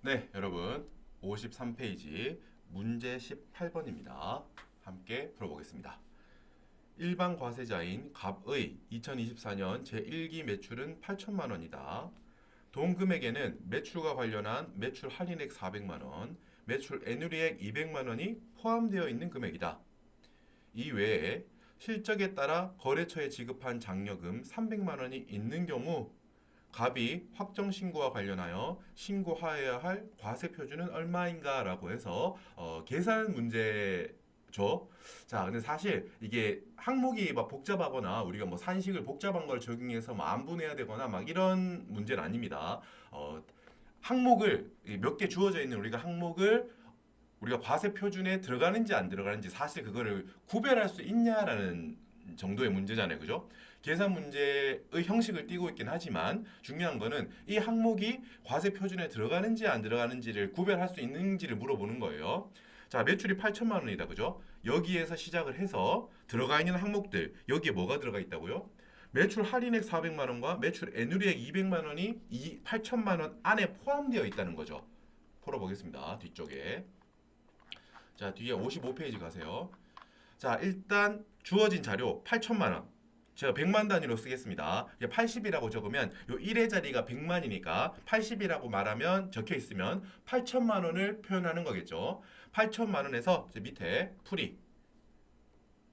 네, 여러분 53페이지 문제 18번입니다. 함께 풀어보겠습니다. 일반 과세자인 갑의 2024년 제1기 매출은 8천만 원이다. 동금액에는 매출과 관련한 매출 할인액 400만 원, 매출 애누리액 200만 원이 포함되어 있는 금액이다. 이 외에 실적에 따라 거래처에 지급한 장려금 300만 원이 있는 경우 갑이 확정 신고와 관련하여 신고하여야 할 과세 표준은 얼마인가라고 해서 계산 문제죠. 자, 근데 사실 이게 항목이 막 복잡하거나 우리가 뭐 산식을 복잡한 걸 적용해서 뭐 안분해야 되거나 막 이런 문제는 아닙니다. 항목을 몇 개 주어져 있는 우리가 항목을 우리가 과세 표준에 들어가는지 안 들어가는지 사실 그거를 구별할 수 있냐라는 정도의 문제잖아요. 그죠? 계산 문제의 형식을 띠고 있긴 하지만 중요한 거는 이 항목이 과세 표준에 들어가는지 안 들어가는지를 구별할 수 있는지를 물어보는 거예요. 자, 매출이 8천만 원이다. 그죠? 여기에서 시작을 해서 들어가 있는 항목들, 여기에 뭐가 들어가 있다고요? 매출 할인액 400만 원과 매출 애누리액 200만 원이 이 8천만 원 안에 포함되어 있다는 거죠. 풀어보겠습니다. 뒤쪽에. 자, 뒤에 55페이지 가세요. 자, 일단 주어진 자료 8천만 원. 제가 100만 단위로 쓰겠습니다. 80이라고 적으면 요 1의 자리가 100만이니까 80이라고 말하면 적혀 있으면 8천만 원을 표현하는 거겠죠. 8천만 원에서 이제 밑에 풀이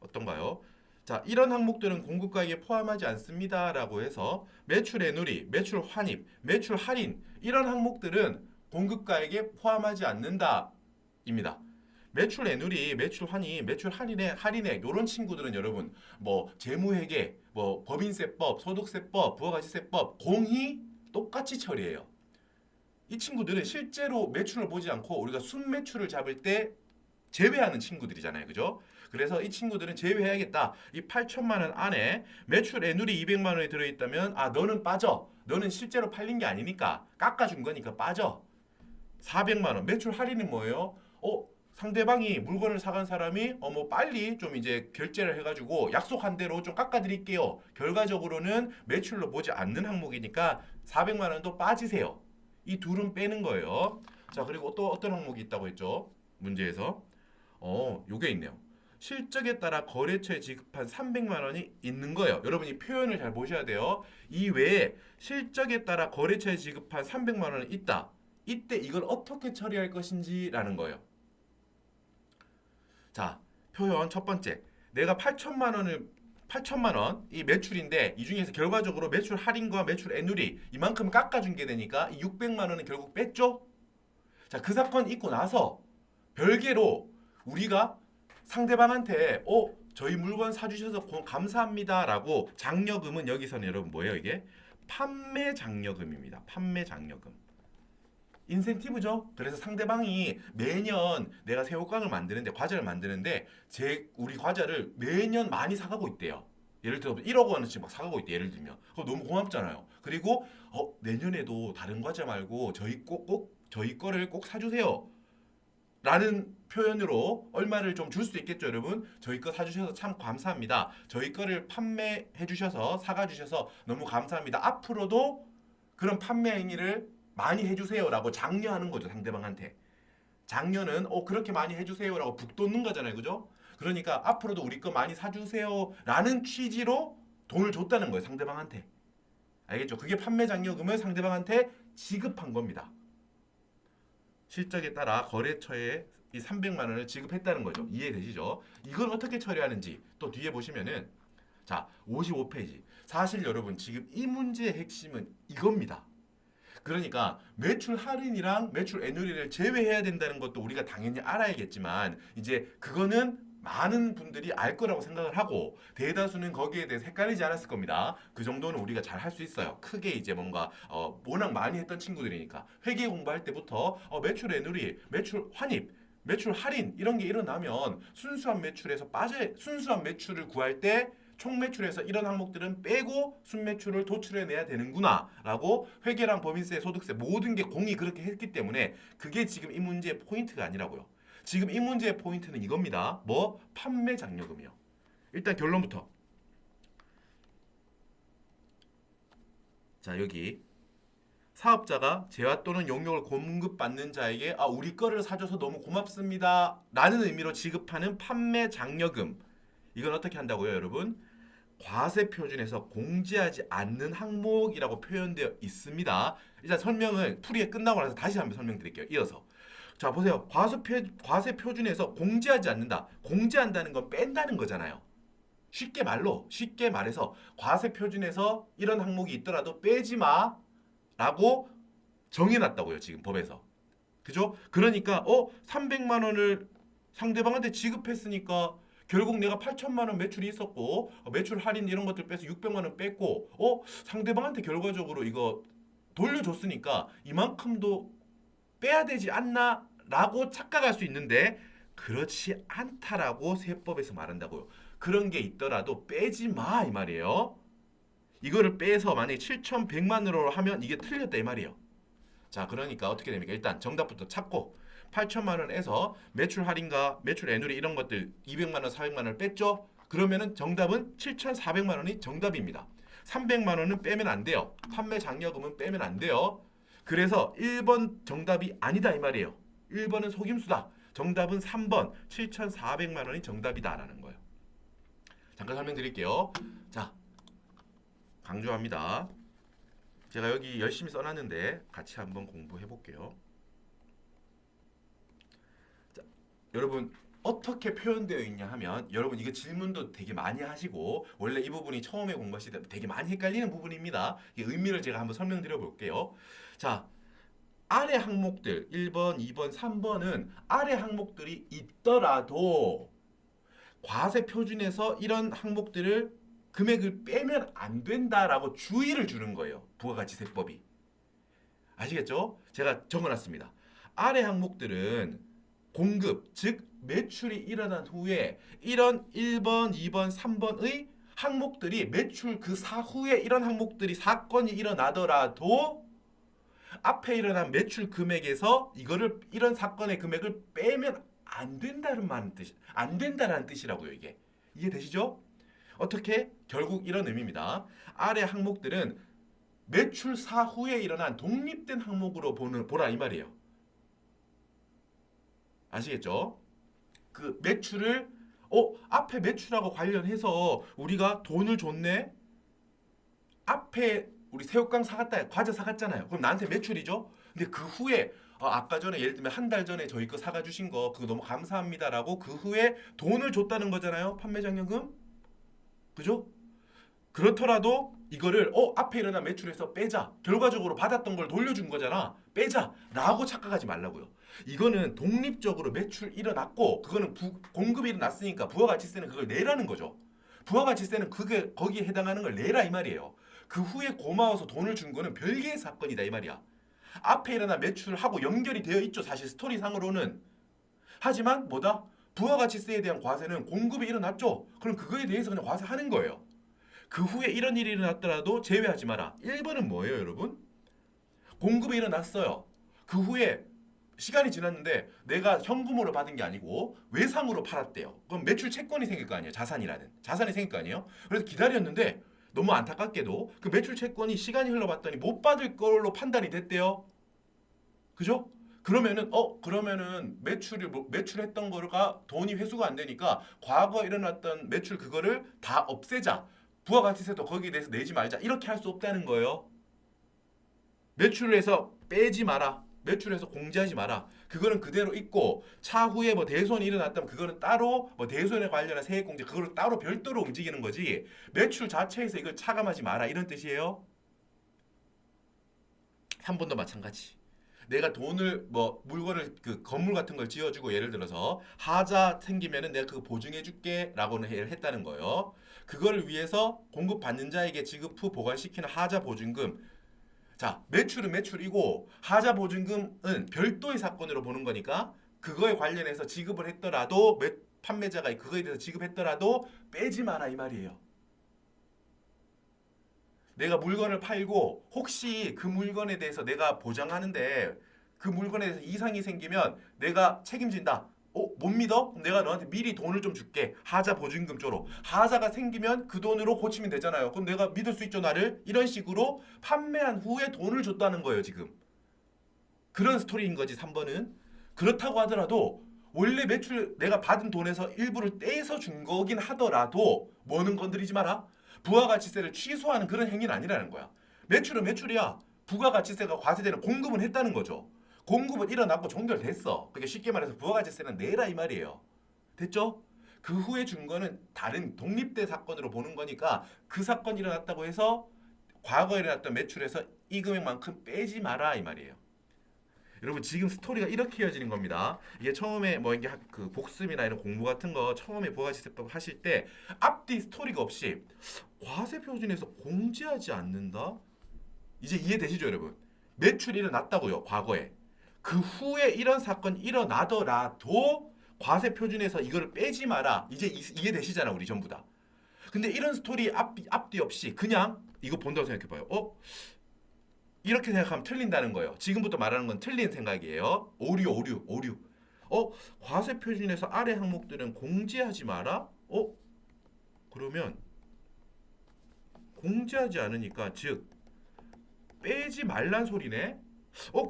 어떤가요? 자, 이런 항목들은 공급가액에 포함하지 않습니다라고 해서 매출 애누리, 매출 환입, 매출 할인 이런 항목들은 공급가액에 포함하지 않는다입니다. 매출 애누리, 매출 환입, 매출 할인액 이런 친구들은 여러분 뭐 재무회계, 뭐 법인세법, 소득세법, 부가가치세법 공히 똑같이 처리해요. 이 친구들은 실제로 매출을 보지 않고 우리가 순매출을 잡을 때 제외하는 친구들이잖아요. 그죠? 그래서 이 친구들은 제외해야겠다. 이 8천만 원 안에 매출 애누리 200만 원이 들어있다면 아 너는 빠져. 너는 실제로 팔린 게 아니니까 깎아준 거니까 빠져. 400만 원 매출 할인은 뭐예요? 상대방이 물건을 사간 사람이 뭐 빨리 좀 이제 결제를 해가지고 약속한 대로 좀 깎아드릴게요. 결과적으로는 매출로 보지 않는 항목이니까 400만 원도 빠지세요. 이 둘은 빼는 거예요. 자, 그리고 또 어떤 항목이 있다고 했죠? 문제에서. 요게 있네요. 실적에 따라 거래처에 지급한 300만 원이 있는 거예요. 여러분이 표현을 잘 보셔야 돼요. 이 외에 실적에 따라 거래처에 지급한 300만 원이 있다. 이때 이걸 어떻게 처리할 것인지라는 거예요. 자, 표현 첫 번째. 내가 8천만 원 이 매출인데 이 중에서 결과적으로 매출 할인과 매출 애누리 이만큼 깎아준 게 되니까 이 600만 원은 결국 뺐죠? 자, 그 사건 있고 나서 별개로 우리가 상대방한테 저희 물건 사주셔서 감사합니다라고 장려금은 여기서는 여러분 뭐예요 이게? 판매 장려금입니다. 판매 장려금. 인센티브죠. 그래서 상대방이 매년 내가 새우깡을 만드는데 과자를 만드는데 우리 과자를 매년 많이 사가고 있대요. 예를 들어 1억 원어치 막 사가고 있대. 예를 들면 그거 너무 고맙잖아요. 그리고 내년에도 다른 과자 말고 꼭 저희 거를 꼭 사주세요. 라는 표현으로 얼마를 좀 줄 수 있겠죠, 여러분? 저희 거 사주셔서 참 감사합니다. 저희 거를 판매해 주셔서 사가 주셔서 너무 감사합니다. 앞으로도 그런 판매 행위를 많이 해주세요라고 장려하는 거죠, 상대방한테. 장려는 그렇게 많이 해주세요라고 북돋는 거잖아요, 그죠? 그러니까 앞으로도 우리 거 많이 사주세요라는 취지로 돈을 줬다는 거예요, 상대방한테. 알겠죠? 그게 판매 장려금을 상대방한테 지급한 겁니다. 실적에 따라 거래처에 이 300만 원을 지급했다는 거죠. 이해되시죠? 이걸 어떻게 처리하는지 또 뒤에 보시면은 자, 55페이지. 사실 여러분 지금 이 문제의 핵심은 이겁니다. 그러니까 매출 할인이랑 매출 애누리를 제외해야 된다는 것도 우리가 당연히 알아야겠지만 이제 그거는 많은 분들이 알 거라고 생각을 하고 대다수는 거기에 대해서 헷갈리지 않았을 겁니다. 그 정도는 우리가 잘 할 수 있어요. 크게 이제 뭔가 워낙 많이 했던 친구들이니까 회계 공부할 때부터 매출 애누리, 매출 환입, 매출 할인 이런 게 일어나면 순수한 매출을 구할 때 총 매출에서 이런 항목들은 빼고 순매출을 도출해내야 되는구나라고 회계랑 법인세, 소득세 모든 게 공이 그렇게 했기 때문에 그게 지금 이 문제의 포인트가 아니라고요. 지금 이 문제의 포인트는 이겁니다. 뭐? 판매 장려금이요. 일단 결론부터. 자, 여기 사업자가 재화 또는 용역을 공급받는 자에게 우리 거를 사줘서 너무 고맙습니다 라는 의미로 지급하는 판매 장려금, 이건 어떻게 한다고요 여러분? 과세 표준에서 공제하지 않는 항목이라고 표현되어 있습니다. 일단 설명을 풀이에 끝나고 나서 다시 한번 설명드릴게요. 이어서 자 보세요. 과세 표준에서 공제하지 않는다. 공제한다는 건 뺀다는 거잖아요. 쉽게 말해서 과세 표준에서 이런 항목이 있더라도 빼지 마라고 정해놨다고요. 지금 법에서. 그죠? 그러니까 300만 원을 상대방한테 지급했으니까 결국 내가 8천만 원 매출이 있었고 매출 할인 이런 것들 빼서 600만 원 뺐고 상대방한테 결과적으로 이거 돌려줬으니까 이만큼도 빼야 되지 않나? 라고 착각할 수 있는데 그렇지 않다라고 세법에서 말한다고요. 그런 게 있더라도 빼지 마 이 말이에요. 이거를 빼서 만약에 7,100만 원으로 하면 이게 틀렸다 이 말이에요. 자 그러니까 어떻게 됩니까? 일단 정답부터 찾고 8천만 원에서 매출 할인과 매출 애누리 이런 것들 200만 원, 400만 원을 뺐죠? 그러면은 정답은 7,400만 원이 정답입니다. 300만 원은 빼면 안 돼요. 판매 장려금은 빼면 안 돼요. 그래서 1번 정답이 아니다 이 말이에요. 1번은 속임수다. 정답은 3번 7,400만 원이 정답이다라는 거예요. 잠깐 설명드릴게요. 자, 강조합니다. 제가 여기 열심히 써놨는데 같이 한번 공부해 볼게요. 자, 여러분 어떻게 표현되어 있냐 하면 여러분 이거 질문도 되게 많이 하시고 원래 이 부분이 처음에 공부하실 때 되게 많이 헷갈리는 부분입니다. 이 의미를 제가 한번 설명드려 볼게요. 자, 아래 항목들 1번, 2번, 3번은 아래 항목들이 있더라도 과세 표준에서 이런 항목들을 금액을 빼면 안 된다라고 주의를 주는 거예요. 부가가치세법이. 아시겠죠? 제가 적어놨습니다. 아래 항목들은 공급, 즉 매출이 일어난 후에 이런 1번, 2번, 3번의 항목들이 매출 그 사후에 이런 항목들이 사건이 일어나더라도 앞에 일어난 매출 금액에서 이런 사건의 금액을 빼면 안 된다는 뜻이라고요, 이게. 이해되시죠? 어떻게? 결국 이런 의미입니다. 아래 항목들은 매출 사후에 일어난 독립된 항목으로 보라 이 말이에요. 아시겠죠? 그 매출을 앞에 매출하고 관련해서 우리가 돈을 줬네. 앞에 우리 새우깡 사갔다, 과자 사갔잖아요. 그럼 나한테 매출이죠? 근데 그 후에 아까 전에 예를 들면 한 달 전에 저희 거 사가 주신 거 그거 너무 감사합니다라고 그 후에 돈을 줬다는 거잖아요. 판매장려금. 그죠? 그렇더라도 이거를 앞에 일어난 매출에서 빼자. 결과적으로 받았던 걸 돌려준 거잖아. 빼자라고 착각하지 말라고요. 이거는 독립적으로 매출 일어났고 그거는 공급이 일어났으니까 부가가치세는 그걸 내라는 거죠. 부가가치세는 그게 거기에 해당하는 걸 내라 이 말이에요. 그 후에 고마워서 돈을 준 거는 별개의 사건이다 이 말이야. 앞에 일어난 매출하고 연결이 되어 있죠. 사실 스토리상으로는. 하지만 뭐다? 부가가치세에 대한 과세는 공급이 일어났죠. 그럼 그거에 대해서 그냥 과세하는 거예요. 그 후에 이런 일이 일어났더라도 제외하지 마라. 1번은 뭐예요, 여러분? 공급이 일어났어요. 그 후에 시간이 지났는데 내가 현금으로 받은 게 아니고 외상으로 팔았대요. 그럼 매출 채권이 생길 거 아니에요. 자산이 생길 거 아니에요. 그래서 기다렸는데 너무 안타깝게도 그 매출 채권이 시간이 흘러봤더니 못 받을 걸로 판단이 됐대요. 그죠? 그러면은 매출했던 거가 돈이 회수가 안 되니까 과거 일어났던 매출 그거를 다 없애자. 부가가치세도 거기에 대해서 내지 말자. 이렇게 할 수 없다는 거예요. 매출을 해서 빼지 마라. 매출해서 공제하지 마라. 그거는 그대로 있고 차후에 뭐 대손이 일어났다면 그거는 따로 뭐 대손에 관련한 세액공제 그거를 따로 별도로 움직이는 거지. 매출 자체에서 이걸 차감하지 마라 이런 뜻이에요. 3번도 마찬가지. 내가 돈을 뭐 물건을 그 건물 같은 걸 지어주고 예를 들어서 하자 생기면은 내가 그거 보증해줄게라고는 했다는 거예요. 그걸 위해서 공급받는 자에게 지급 후 보관시키는 하자 보증금. 자, 매출은 매출이고 하자 보증금은 별도의 사건으로 보는 거니까 그거에 관련해서 지급을 했더라도 판매자가 그거에 대해서 지급했더라도 빼지 마라 이 말이에요. 내가 물건을 팔고 혹시 그 물건에 대해서 내가 보장하는데 그 물건에 대해서 이상이 생기면 내가 책임진다. 못 믿어? 그럼 내가 너한테 미리 돈을 좀 줄게. 하자 보증금 쪽으로. 하자가 생기면 그 돈으로 고치면 되잖아요. 그럼 내가 믿을 수 있죠, 나를? 이런 식으로 판매한 후에 돈을 줬다는 거예요, 지금. 그런 스토리인 거지, 3번은. 그렇다고 하더라도 원래 매출 내가 받은 돈에서 일부를 떼서 준 거긴 하더라도 뭐는 건드리지 마라. 부가가치세를 취소하는 그런 행위는 아니라는 거야. 매출은 매출이야. 부가가치세가 과세되는 공급은 했다는 거죠. 공급은 일어났고 종결됐어. 그러니까 쉽게 말해서 부가가치세는 내라 이 말이에요. 됐죠? 그 후에 준 거는 다른 독립된 사건으로 보는 거니까 그 사건이 일어났다고 해서 과거에 일어났던 매출에서 이 금액만큼 빼지 마라 이 말이에요. 여러분 지금 스토리가 이렇게 이어지는 겁니다. 이게 처음에 뭐 이게 그 복습이나 이런 공부 같은 거 처음에 부가가치세법 하실 때 앞뒤 스토리가 없이 과세 표준에서 공제하지 않는다. 이제 이해되시죠, 여러분? 매출이 일어났다고요, 과거에. 그 후에 이런 사건이 일어나더라도 과세 표준에서 이거를 빼지 마라. 이제 이해되시잖아, 우리 전부 다. 근데 이런 스토리 앞뒤 없이 그냥 이거 본다고 생각해봐요. 이렇게 생각하면 틀린다는 거예요. 지금부터 말하는 건 틀린 생각이에요. 오류. 과세 표준에서 아래 항목들은 공제하지 마라? 그러면 공제하지 않으니까 즉 빼지 말란 소리네.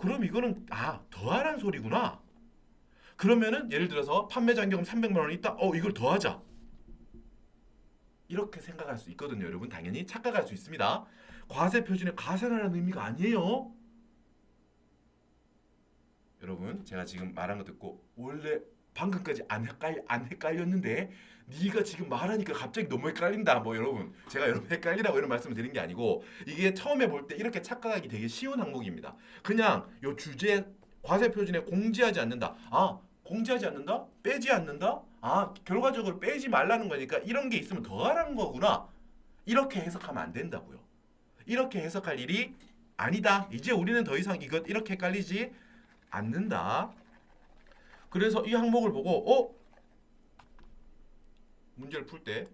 그럼 이거는 더하란 소리구나. 그러면은 예를 들어서 판매 잔고금 300만 원이 있다. 이걸 더하자. 이렇게 생각할 수 있거든요, 여러분. 당연히 착각할 수 있습니다. 과세 표준에 가산하라는 의미가 아니에요. 여러분, 제가 지금 말한 거 듣고 원래 방금까지 안 헷갈렸는데 네가 지금 말하니까 갑자기 너무 헷갈린다. 뭐 여러분, 제가 여러분 헷갈리라고 이런 말씀을 드린 게 아니고 이게 처음에 볼 때 이렇게 착각하기 되게 쉬운 항목입니다. 그냥 요 주제 과세 표준에 공제하지 않는다. 공제하지 않는다? 빼지 않는다? 결과적으로 빼지 말라는 거니까 이런 게 있으면 더하라는 거구나. 이렇게 해석하면 안 된다고요. 이렇게 해석할 일이 아니다. 이제 우리는 더 이상 이것 이렇게 헷갈리지 않는다. 그래서 이 항목을 보고 문제를 풀 때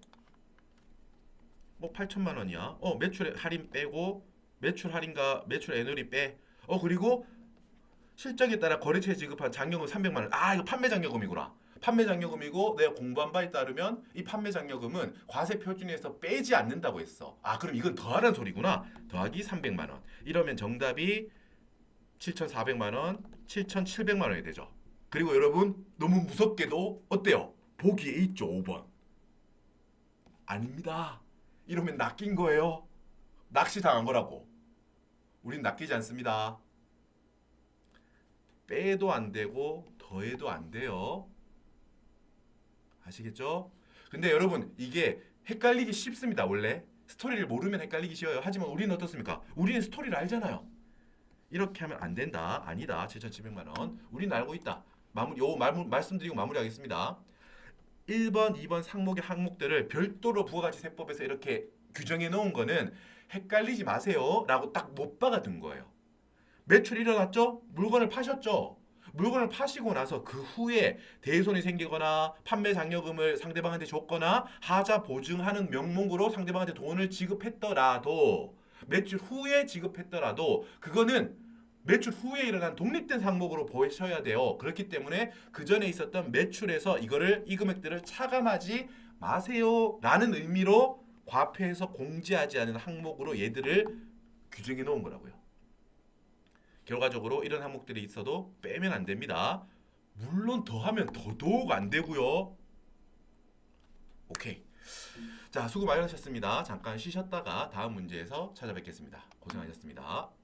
8천만 원이야. 매출 할인 빼고 매출 할인과 매출 애널이 빼. 그리고 실적에 따라 거래처에 지급한 잔여금 300만 원. 이거 판매 잔여금이구나. 판매 잔여금이고 내가 공부한 바에 따르면 이 판매 잔여금은 과세 표준에서 빼지 않는다고 했어. 그럼 이건 더하라는 소리구나. 더하기 300만 원. 이러면 정답이 7,400만 원, 7,700만 원이 되죠. 그리고 여러분 너무 무섭게도 어때요? 보기에 있죠, 5번. 아닙니다. 이러면 낚인 거예요. 낚시당한 거라고. 우린 낚이지 않습니다. 빼도 안 되고 더해도 안 돼요. 아시겠죠? 근데 여러분 이게 헷갈리기 쉽습니다. 원래 스토리를 모르면 헷갈리기 쉬워요. 하지만 우리는 어떻습니까? 우리는 스토리를 알잖아요. 이렇게 하면 안 된다. 아니다. 7,700만 원. 우리는 알고 있다. 말씀드리고 마무리하겠습니다. 1번, 2번 상목의 항목들을 별도로 부가가치세법에서 이렇게 규정해 놓은 거는 헷갈리지 마세요 라고 딱 못 박아둔 거예요. 매출이 일어났죠? 물건을 파셨죠? 물건을 파시고 나서 그 후에 대손이 생기거나 판매 잔여금을 상대방한테 줬거나 하자 보증하는 명목으로 상대방한테 돈을 지급했더라도 매출 후에 지급했더라도 그거는 매출 후에 일어난 독립된 항목으로 보셔야 돼요. 그렇기 때문에 그 전에 있었던 매출에서 이 금액들을 차감하지 마세요 라는 의미로 과표에서 공제하지 않은 항목으로 얘들을 규정해 놓은 거라고요. 결과적으로 이런 항목들이 있어도 빼면 안 됩니다. 물론 더하면 더더욱 안 되고요. 오케이. 자, 수고 많이 하셨습니다. 잠깐 쉬셨다가 다음 문제에서 찾아뵙겠습니다. 고생하셨습니다.